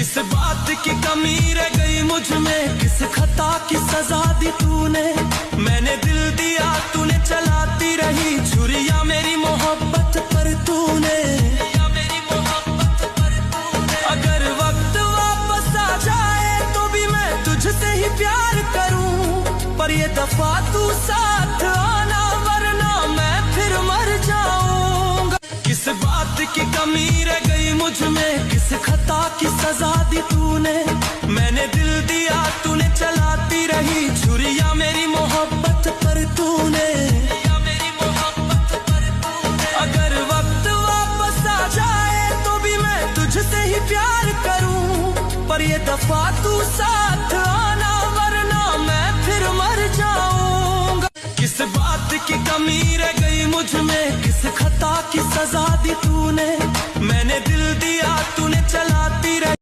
किस बात की कमी रह गई मुझ में, किस खता की सजा दी तूने। मैंने दिल दिया तूने चलाती रही छुरिया मेरी मोहब्बत पर तूने। अगर वक्त वापस आ जाए तो भी मैं तुझसे ही प्यार करूं, पर ये दफा तू साथ आना वरना मैं फिर मर जाऊंगा। किस बात की कमी रह गई मुझ में, किस खता की सजा दी तूने। मैंने दिल दिया तूने चलाती रही छुरिया मेरी मोहब्बत पर तूने। अगर वक्त वापस आ जाए तो भी मैं तुझसे ही प्यार करूं, पर ये दफा तू साथ आना वरना मैं फिर मर जाऊंगा। किस बात की कमी रह गई मुझ में, किस खता की सजा दी तूने। मैंने दिल दिया तूने चलाती रही